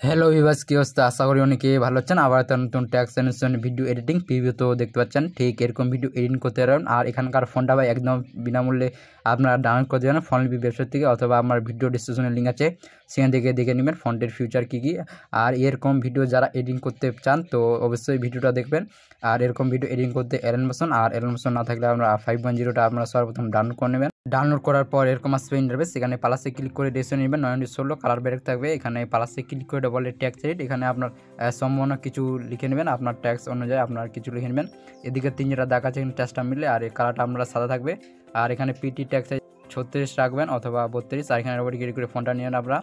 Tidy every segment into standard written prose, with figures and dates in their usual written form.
Hello viewers, কি অবস্থা? আশা করি অনেকে ভালো আছেন। আবার একটা নতুন tax animation video editing preview তো দেখতে পাচ্ছেন। ঠিক এরকম ভিডিও এডিট করতে পারেন। আর এখানকার ফন্টটা ভাই একদম বিনামূল্যে আপনারা ডাউনলোড করে দেবেন ফন্টলিপি ওয়েবসাইট থেকে, অথবা আমার ভিডিও ডিসক্রিপশনে লিঙ্ক আছে, সেখান থেকে দেখে নেবেন ফন্টের ফিউচার কী। আর এরকম ভিডিও যারা এডিটিং করতে চান তো অবশ্যই ভিডিওটা দেখবেন। আর এরকম ভিডিও এডিটিং করতে অ্যানিমেশন না থাকলে আমরা 5.0টা আপনারা সর্বপ্রথম ডাউনলোড করে নেবেন। ডাউনলোড করার পর এরকম আসবে ইন্টারফেস। সেখানে প্লাসে ক্লিক করে ডিসিশন নেবেন 916 কালার ব্রেক থাকবে। এখানে প্লাসে ক্লিক করে ডবল ট্যাক্স রেট, এখানে আপনার সম্পূর্ণ কিছু লিখে নেবেন, আপনার ট্যাক্স অনুযায়ী আপনার কিছু লিখে নেবেন। এদিকে 3টা দাগ আছে, এখানে ট্যাক্সটা মিললে আর এই কালারটা আপনারা সাদা থাকবে। আর এখানে পিটি ট্যাক্স 36 রাখবেন অথবা 32। আর এখানে রোবট ক্লিক করে ফোনটা নিয়ে আপনারা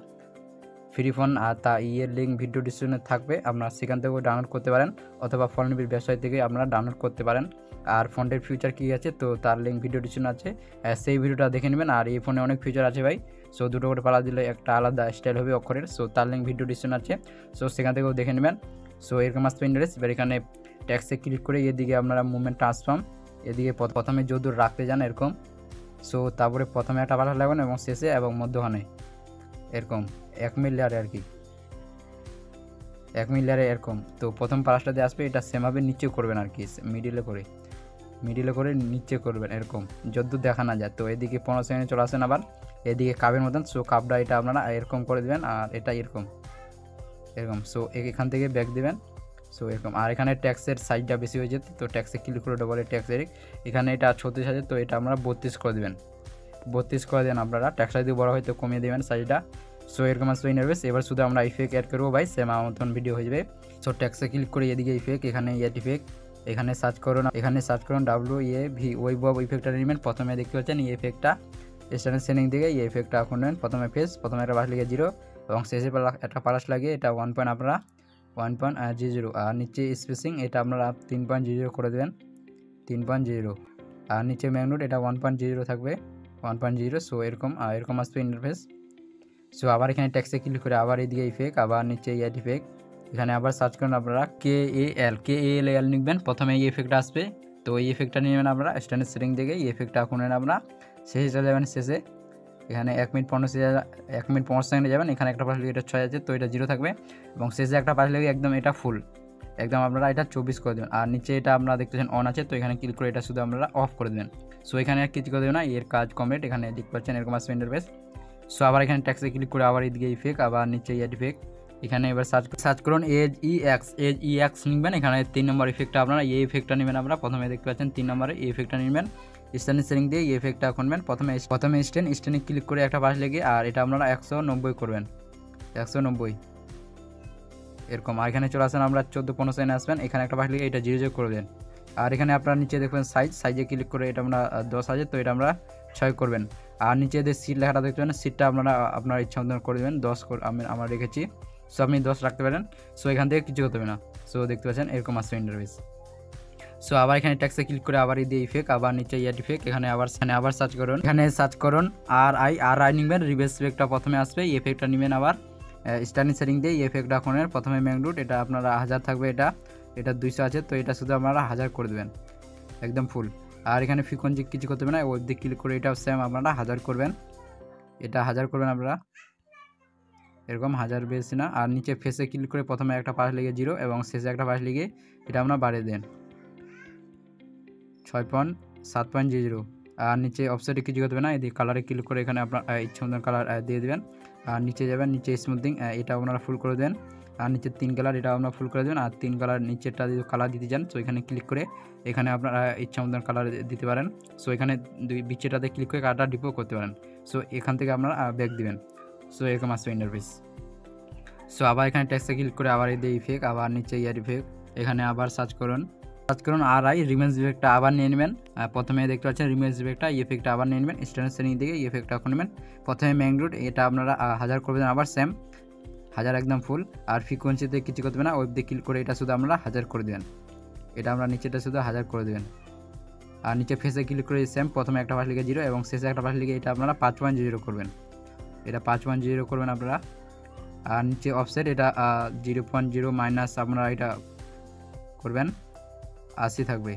ফ্রি ফোন আর তা ইয়ের লিঙ্ক ভিডিও ডিসক্রিপশনে থাকবে, আপনারা সেখান থেকেও ডাউনলোড করতে পারেন, অথবা ফন্টলিপির ওয়েবসাইট থেকে আপনারা ডাউনলোড করতে পারেন। আর ফন্টের ফিউচার কী আছে তো তার লিঙ্ক ভিডিও ডিসক্রিপশনে আছে, সেই ভিডিওটা দেখে নেবেন। আর এই ফোনে অনেক ফিউচার আছে ভাই, সো দুটো করে পালা দিলে একটা আলাদা স্টাইল হবে অক্ষরের, সো তার লিঙ্ক ভিডিও ডিসক্রিপশনে আছে, সো সেখান থেকেও দেখে নেবেন। সো এরকম আসবে ইন্টারেস্ট। এবার এখানে ট্যাক্সে ক্লিক করে এদিকে আপনারা মুভমেন্ট ট্রান্সফর্ম, এদিকে প্রথমে যদূর রাখতে যান এরকম, সো তারপরে প্রথমে একটা পাঠা লাগবেন এবং শেষে এবং মধ্যখানে এরকম 1 মিলি লেয়ারে আর কি, 1 মিলি লেয়ারে এরকম। তো প্রথম পাশটাতে আসবে, এটা সেমভাবে নিচে করবেন আর কি, মিডিলে করে নিচে করবেন এরকম, যদ্দূর দেখা না যায়। তো এদিকে 15 সেকেন্ডে চলে আসেন আবার এদিকে কাপের মতন, সো কাপটা এটা আপনারা এরকম করে দেবেন আর এটা এরকম, সো এখান থেকে ব্যাক দেবেন, সো এরকম। আর এখানে ট্যাক্সের সাইজটা বেশি হয়ে যেত, তো ট্যাক্সে ক্লিক করে ডবল ট্যাক্সের এখানে এটা 36,000, তো এটা আমরা 32 করে দেবেন, 32 করে দেন আপনারা। ট্যাক্সটা যদি বড় হয় তো কমিয়ে দেবেন সাইজটা। সো এরকম আসবে ইন্টারফেস। এবার শুধু আমরা ইফেক্ট অ্যাড করবো ভাই, সেম আমার মতন ভিডিও হয়ে যাবে। সো ট্যাক্সে ক্লিক করে এদিকে ইফেক্ট, এখানে ইফেক্ট, এখানে সার্চ করুন WAV ওয়েব ইফেক্টটা নেবেন। প্রথমে দেখতে পাচ্ছেন এই ইফেক্টটা স্ট্যান্ডার্ড সেটিং থেকে এই ইফেক্টটা এখন নেবেন। প্রথমে প্রথমে একটা পাশ লিখে 0 এবং শেষে একটা পাশ লাগিয়ে এটা 1 আপনারা 1.0। আর নিচে স্পেসিং এটা আপনারা 3.0 করে দেবেন, 3.0। আর নিচে ম্যাগনেট এটা 1.0 থাকবে, 1.0। সো এরকম আসবে ইন্টারফেস। সো আবার এখানে ট্যাক্সে ক্লিক করে আবার এইদিকে ইফেক্ট, আবার নিচে ইফেক্ট, এখানে আবার সার্চ করুন আপনারা KAL লিখবেন। প্রথমে এই ইফেক্টটা আসবে, তো এই ইফেক্টটা নিয়ে নেবেন আপনারা স্ট্যান্ডার্ড সেটিং থেকে। এই ইফেক্টটা এখন নেন আপনারা শেষে চলে যাবেন, শেষে এখানে 1 মিনিট 15 সেকেন্ডে যাবেন। এখানে একটা পাশ লিখে এটা 6 আছে, তো এটা 0 থাকবে এবং শেষে একটা পাশ লিখে একদম এটা ফুল, একদম আপনারা এটা 24 করে দেবেন। আর নিচে এটা আপনারা দেখতেছেন অন আছে, তো এখানে ক্লিক করে এটা শুধু আপনারা অফ করে দেবেন। সো এখানে আর কিছু করে দেবেন না, এর কাজ কমপ্লিট। এখানে দেখতে পাচ্ছেন এরকম আসবে ইন্টারফেস। সো আবার এখানে ট্যাক্সে ক্লিক করে আবার এইদিকে ইফেক্ট, আবার নিচে ইফেক্ট, এখানে এবার সার্চ করুন এজ EX লিখবেন। এখানে 3 নম্বর ইফেক্টটা আপনারা এই ইফেক্টটা নেবেন। আপনারা প্রথমে দেখতে পাচ্ছেন 3 নম্বরে এই ইফেক্টটা নেবেন, স্ট্যান্ডার্ড সেটিং দিয়ে এই ইফেক্টটা খুলবেন। প্রথমে স্ট্যান্ডে ক্লিক করে একটা পাশ লেগে আর এটা আপনারা 190 করবেন, 190 এরকম। আর এখানে চলে আসেন আমরা 14-15 সেকেন্ডে আসবেন, এখানে একটা পাশ লেগে এটা 0 করে দেন। আর এখানে আপনারা নিচে দেখবেন সাইজে ক্লিক করে এটা আমরা 10 আছে, তো এটা আমরা 6 করবেন। আর নিচে যে সিট লেখাটা দেখতে পারেন, সিটটা আপনারা আপনার ইচ্ছা মতন করে দেবেন, 10 আমরা রেখেছি, সো আপনি 10 রাখতে পারেন। সো এখান থেকে কিছু করতে হবে না। সো দেখতে পাচ্ছেন এরকম আসছে ইন্টারফেস। সো আবার এখানে ট্যাক্সে ক্লিক করে আবার এই দিয়ে ইফেক্ট, আবার নিচে ইফেক্ট, এখানে আবার সার্চ করুন RI নিবেন। রিভার্স ইফেক্টটা প্রথমে আসবে, এই ইফেক্টটা নেবেন। আবার স্ট্যান্ডার্ড সেটিং দিয়ে এই ইফেক্টটা এখন প্রথমে ম্যাগনেট এটা আপনারা 1000 থাকবে, এটা 200 আছে, তো এটা শুধু আপনারা 1000 করে দেবেন একদম ফুল। আর এখানে ফ্রিকোয়েন্সি কিছু করতে হবে না, ওই দিকে ক্লিক করে এটাও সেম আপনারা 1000 করবেন, এটা 1000 করবেন আপনারা এরকম, 1000 বেশি না। আর নিচে ফেসে ক্লিক করে প্রথমে একটা পাশ লিখে 0 এবং শেষে একটা পাশ লিখে এটা আপনারা বাড়িয়ে দেন 7.0। আর নিচে অফসেটে কিছু করতে হবে না, এদিকে কালারে ক্লিক করে এখানে আপনার ইচ্ছা মতন কালার দিয়ে দেবেন। আর নিচে যাবেন, নিচে স্মুথিং এটা আপনারা ফুল করে দেন। আর নিচে 3 কালার এটা আপনারা ফুল করে দেবেন। আর 3 কালার নিচেরটা যদি কালার দিতে চান, সো এখানে ক্লিক করে এখানে আপনারা ইচ্ছা মতন কালার দিতে পারেন। সো এখানে বিচেটাতে ক্লিক করে কালারটা ডিপো করতে পারেন। সো এখান থেকে আপনারা ব্যাক দিবেন। সো এরকম আসবে ইন্টারফেস। সো আবার এখানে ট্যাক্সে ক্লিক করে আবার এই দিয়ে ইফেক্ট, আবার নিচে ইফেক্ট, এখানে আবার সার্চ করুন RI রিমেন্স ইফেক্টটা আবার নিয়ে নেবেন। প্রথমে দেখতে পাচ্ছেন রিমেন্স ইফেক্টটা, ইফেক্টটা আবার নিয়ে নেবেন স্ট্যান্ডার্ড সেটিং থেকে ইফেক্টটা এখন নেবেন। প্রথমে ম্যাগনেট এটা আপনারা 1000 করবেন, আবার সেম 1000 একদম ফুল। আর ফ্রিকোয়েন্সিতে কিছু করতে হবে না, ওয়েব দিয়ে ক্লিক করে এটা শুধু আমরা 1000 করে দেবেন, এটা আমরা নিচেটা শুধু 1000 করে দেবেন। আর নিচে ফেসে ক্লিক করে সেম প্রথমে একটা পাশ লিখে 0 এবং শেষে একটা পাশ লিখে এটা আপনারা 5.0 করবেন, এটা 5.0 করবেন আপনারা। আর নিচে অফসেট এটা 0.0 মাইনাস আপনারা এটা করবেন 80 থাকবে।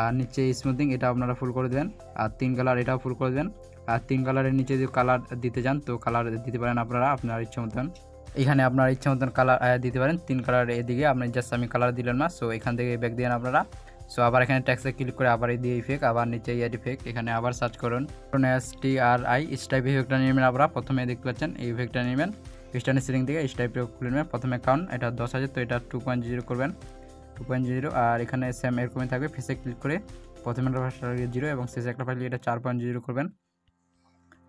আর নিচে স্মুথিং এটা আপনারা ফুল করে দেবেন। আর 3 কালার এটাও ফুল করে দেবেন। আর 3 কালারের নিচে যদি কালার দিতে চান তো কালার দিতে পারেন আপনারা আপনার ইচ্ছা মতন। এখানে আপনার ইচ্ছা মতন কালার দিতে পারেন, 3 কালার এদিকে আপনি জাস্ট আমি কালার দিলাম না। সো এখান থেকে ব্যাক দিন আপনারা। সো আবার এখানে ট্যাক্সে ক্লিক করে আবার এই দিয়ে ইফেক্ট, আবার নিচে ইয়ার ইফেক্ট, এখানে আবার সার্চ করুন STRI স্টাইপ ইফেক্টটা নেবেন। আপনারা প্রথমে দেখতে পাচ্ছেন এই ইফেক্টটা নেবেন, স্ট্যান্ড সিলিং থেকে স্টাইপ খুলে নেবেন। প্রথমে কাউন্ট এটা 10,000, তো এটা 2.0 করবেন, 2.0। আর এখানে সেম এরকমই থাকবে, ফেসে ক্লিক করে প্রথমে একটা 0 এবং শেষে একটা পাইলে এটা 4.0 করবেন,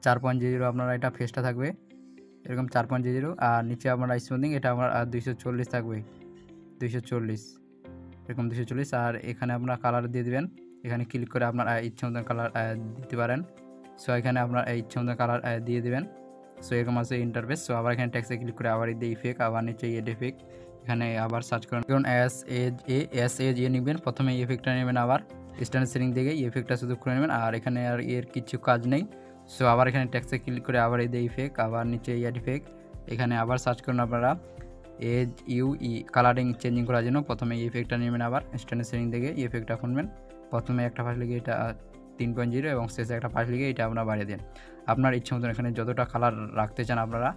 4.0 আপনারা এটা ফেসটা থাকবে এরকম 4.0। আর নিচে আপনারা স্মুথিং এটা আমার 240 থাকবে, 240 এরকম 240। আর এখানে আপনারা কালার দিয়ে দিবেন, এখানে ক্লিক করে আপনার ইচ্ছা মতন কালার দিতে পারেন। সো এখানে আপনার ইচ্ছা মতন কালার দিয়ে দিবেন। সো এরকম আছে ইন্টারফেস। সো আবার এখানে ট্যাক্সে ক্লিক করে আবার দিয়ে ইফেক্ট, আবার নিচে এড ইফেক্ট, এখানে আবার সার্চ করুন এস এজ নেবেন। প্রথমে এই ইফেক্টটা নেবেন, আবার স্ট্যান্ড সেটিং থেকে এই ইফেক্টটা শুধু করে নেবেন। আর এখানে আর এর কিছু কাজ নেই। সো আবার এখানে ট্যাক্সে ক্লিক করে আবার এই দিয়ে ইফেক্ট, আবার নিচে ইয়ার ইফেক্ট, এখানে আবার সার্চ করুন আপনারা EUE কালারিং চেঞ্জিং করার জন্য। প্রথমে এই ইফেক্টটা নেবেন, আবার স্ট্যান্ড সেটিং থেকে এই ইফেক্টটা খুলবেন। প্রথমে একটা পাশ লিখে এটা 3.0 এবং শেষে একটা পাশ লিখে এটা আপনারা বাড়িয়ে দেন আপনার ইচ্ছা মতন। এখানে যতটা কালার রাখতে চান আপনারা।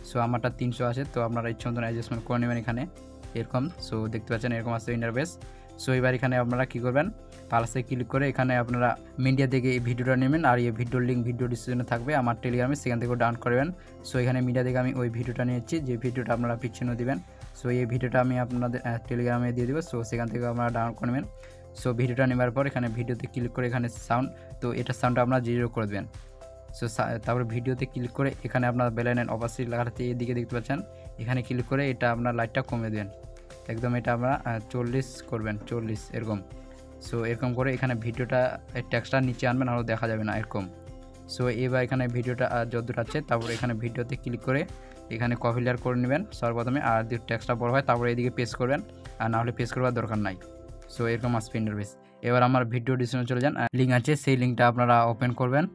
সো আমারটা 300 আছে, তো আপনারা ইচ্ছা মতন অ্যাডজাস্টমেন্ট করে নেবেন এখানে এরকম। সো দেখতে পাচ্ছেন এরকম আছে ইন্টারফেস। সো এবার এখানে আপনারা কী করবেন, পালসে ক্লিক করে এখানে আপনারা মিডিয়া থেকে এই ভিডিওটা নেবেন। আর এই ভিডিওর লিঙ্ক ভিডিও ডিসক্রিপশনে থাকবে আমার টেলিগ্রামে, সেখান থেকে ডাউনলোড করবেন। সো এখানে মিডিয়া থেকে আমি ওই ভিডিওটা নিয়েছি, যে ভিডিওটা আপনারা পিছনে দিবেন। সো এই ভিডিওটা আমি আপনাদের টেলিগ্রামে দিয়ে দেবো। সো সেখান থেকে আপনারা ডাউনলোড করে নেবেন। সো ভিডিওটা নেওয়ার পর এখানে ভিডিওতে ক্লিক করে এখানে সাউন্ড, তো এটা সাউন্ডটা আপনারা 0 করে দেবেন। সো তারপরে ভিডিওতে ক্লিক করে এখানে আপনার বেলাইন অ্যান্ড অপাসিটি লেখাটা এদিকে দেখতে পাচ্ছেন, এখানে ক্লিক করে এটা আপনার লাইটটা কমে দেবেন একদম, এটা আপনারা 40 করবেন, 40 এরকম। সো এরকম করে এখানে ভিডিওটা টেক্সটটা নিচে আনবেন, আরও দেখা যাবে না এরকম। সো এবার এখানে ভিডিওটা যতদূর আছে, তারপরে এখানে ভিডিওতে ক্লিক করে এখানে কপি লেয়ার করে নেবেন সর্বপ্রথমে। আর যদি টেক্সটটা বড় হয় তারপরে এদিকে পেস্ট করবেন, আর না হলে পেস্ট করবার দরকার নাই। সো এরকম আসবে ইন্টারফেস। এবার আমার ভিডিও ডিসক্রিপশনে চলে যান, লিঙ্ক আছে, সেই লিঙ্কটা আপনারা ওপেন করবেন।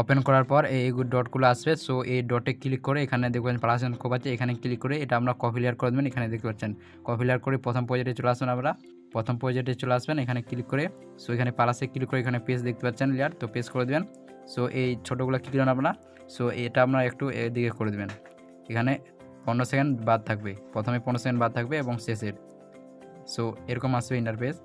ওপেন করার পর এই ডটগুলো আসবে। সো এই ডটে ক্লিক করে এখানে দেখবেন প্লাস খোপ আছে, এখানে ক্লিক করে এটা আমরা কপি লেয়ার করে দেবেন। এখানে দেখতে পাচ্ছেন কপি লেয়ার করে প্রথম প্রজেক্টে চলে আসবেন, আমরা প্রথম প্রজেক্টে চলে আসবেন, এখানে ক্লিক করে। সো এখানে প্লাসে ক্লিক করে এখানে পেজ দেখতে পাচ্ছেন লেয়ার, তো পেজ করে দেবেন। সো এই ছোটোগুলো ক্লিক করেন আপনারা। সো এটা আপনারা একটু এদিকে করে দেবেন, এখানে 15 সেকেন্ড বাদ থাকবে, প্রথমে 15 সেকেন্ড বাদ থাকবে এবং শেষের। সো এরকম আসবে ইন্টারফেস।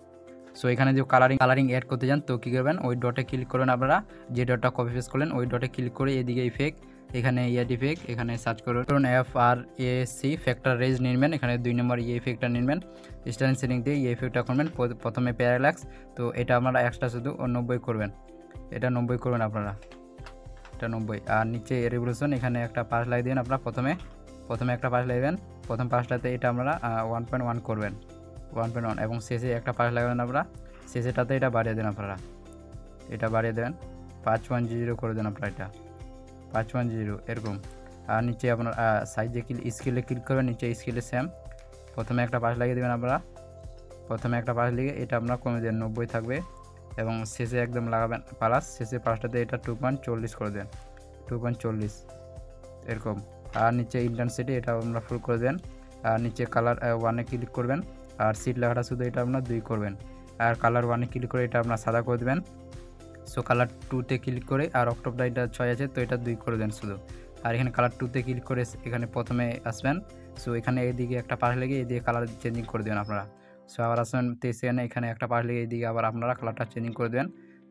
সো এখানে যে কালারিং অ্যাড করতে যান, তো কী করবেন, ওই ডটে ক্লিক করবেন আপনারা, যে ডটটা কপি পেস্ট করলেন ওই ডটে ক্লিক করে এদিকে ইফেক্ট, এখানে ইয়ার ইফেক্ট, এখানে সার্চ করুন FRAC ফ্যাক্টর রেজ নেবেন, এখানে 2 নম্বর ইফেক্টটা নেবেন। স্টাইলিং সেটিং দিয়ে ইফেক্টটা করবেন, প্রথমে প্যারালাক্স, তো এটা আপনারা এক্সট্রা শুধু 90 করবেন, এটা 90 করবেন আপনারা, এটা 90। আর নিচে রেভলিউশন এখানে একটা পাশ লাগিয়ে দেবেন আপনারা, প্রথমে একটা পাশ লাগবেন, প্রথম পাশটাতে এটা আপনারা 1.1 করবেন, 1.1 এবং শেষে একটা পাশ লাগাবেন আপনারা, শেষেটাতে এটা বাড়িয়ে দেন আপনারা, এটা বাড়িয়ে দেবেন 5.0 করে দেন আপনারা, এটা 5.0 এরকম। আর নিচে আপনার সাইজে স্কেলে ক্লিক করবেন, নিচে স্কেলে সেম, প্রথমে একটা পাশ লাগিয়ে দেবেন আপনারা, প্রথমে একটা পাশ লিখে এটা আপনারা কমে দেন 90 থাকবে এবং শেষে একদম লাগাবেন প্লাস, শেষে পাশটাতে এটা 2.40 করে দেন, 2.40 এরকম। আর নিচে ইন্টেন্সিটি এটা আপনারা ফুল করে দেন। আর নিচে কালার 1-এ ক্লিক করবেন, আর সিট লেখাটা শুধু এটা আপনার 2 করবেন। আর কালার 1-এ ক্লিক করে এটা আপনার সাদা করে দেবেন। সো কালার 2-তে ক্লিক করে, আর অক্টোবরটা এটা 6 আছে, তো এটা 2 করে দেন শুধু। আর এখানে কালার 2-তে ক্লিক করে এখানে প্রথমে আসবেন। সো এখানে এদিকে একটা পাশ লেগে এদিকে কালার চেঞ্জিং করে দেবেন আপনারা। সো আবার আসবেন 23 এখানে একটা পাশ লেগে এদিকে আবার আপনারা কালারটা চেঞ্জিং করে দেবেন।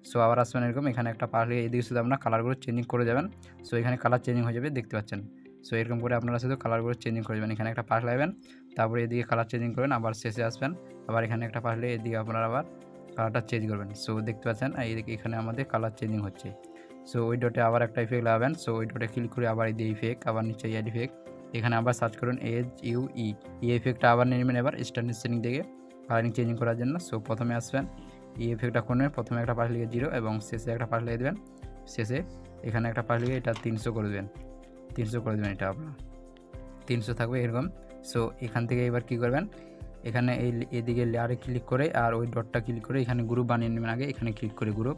সো আবার আসবেন এরকম, এখানে একটা পাশ লেগে এদিকে শুধু আপনারা কালারগুলো চেঞ্জিং করে যাবেন। সো এখানে কালার চেঞ্জিং হয়ে যাবে, দেখতে পাচ্ছেন। সো এরকম করে আপনারা শুধু কালারগুলো চেঞ্জিং করে যাবেন, এখানে একটা পাশ লাগবেন, তারপরে এদিকে কালার চেঞ্জিং করবেন, আবার শেষে আসবেন, আবার এখানে একটা পাশ লেগে এদিকে আপনারা আবার কালারটা চেঞ্জ করবেন। সো দেখতে পাচ্ছেন এইদিকে এখানে আমাদের কালার চেঞ্জিং হচ্ছে। সো ওই ডটে আবার একটা ইফেক্ট লাগাবেন। সো ওই ডটে ক্লিক করে আবার এই দিয়ে ইফেক্ট, আবার নিচে ইয়ার ইফেক্ট, এখানে আবার সার্চ করুন EUE, এই ইফেক্টটা আবার নিয়ে নেবেন এবার স্ট্যান্ডার্ড সেটিং থেকে কালারিং চেঞ্জিং করার জন্য। সো প্রথমে আসবেন, এই ইফেক্টটা করবেন, প্রথমে একটা পাশ লিখে 0 এবং শেষে একটা পাশ লিখে দেবেন, শেষে এখানে একটা পাশ লিখে এটা 300 করে দেবেন, 300 করে দেবেন, এটা আপনার 300 থাকবে এরকম। সো এখান থেকে এবার কী করবেন, এখানে এদিকে লেয়ারে ক্লিক করে আর ওই ডটটা ক্লিক করে এখানে গ্রুপ বানিয়ে নেবেন আগে, এখানে ক্লিক করে গ্রুপ।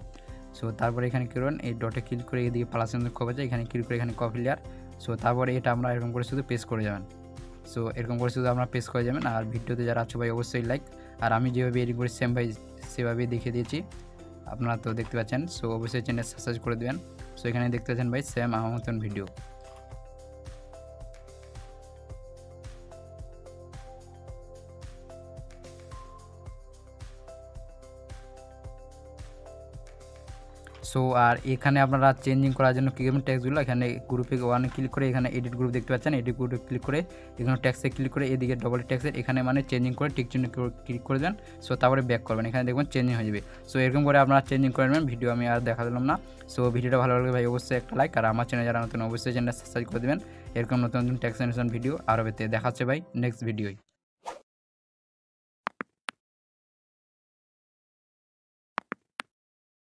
সো তারপরে এখানে কী করবেন, এই ডটে ক্লিক করে এদিকে প্লাসের মধ্যে খোপ আছে, এখানে ক্লিক করে এখানে কপি লেয়ার। সো তারপরে এটা আমরা এরকম করে শুধু পেস্ট করে যাবেন। সো এরকম করে শুধু আপনারা পেস্ট করে যাবেন। আর ভিডিওতে যারা আছো ভাই অবশ্যই লাইক, আর আমি যেভাবে এডিট করি সেম ভাই সেভাবেই দেখিয়ে দিয়েছি, আপনারা তো দেখতে পাচ্ছেন। সো অবশ্যই চ্যানেল সাবস্ক্রাইব করে দেবেন। সো এখানে দেখতে পাচ্ছেন ভাই সেম আমার মতন ভিডিও। সো আর এখানে আপনারা চেঞ্জিং করার জন্য কী করবেন, ট্যাক্সগুলো এখানে গ্রুপে ওয়ানে ক্লিক করে এখানে এডিট গ্রুপ দেখতে পাচ্ছেন, এডিট গ্রুপে ক্লিক করে এখানে ট্যাক্সে ক্লিক করে এদিকে ডবল ট্যাক্সের এখানে মানে চেঞ্জিং করে টিক চিহ্ন ক্লিক করে দেন। সো তারপরে ব্যাক করবেন, এখানে দেখবেন চেঞ্জিং হয়ে যাবে। সো এরকম করে আপনারা চেঞ্জিং করে নেবেন। ভিডিও আমি আর দেখা দিলাম না। সো ভিডিওটা ভালো লাগলে ভাই অবশ্যই একটা লাইক, আর আমার চ্যানেল যারা নতুন অবশ্যই চ্যানেলটা সাবস্ক্রাইব করে দেবেন। এরকম নতুন নতুন ট্যাক্স ভিডিও আরও পেতে। দেখাচ্ছে ভাই নেক্সট ভিডিওয়।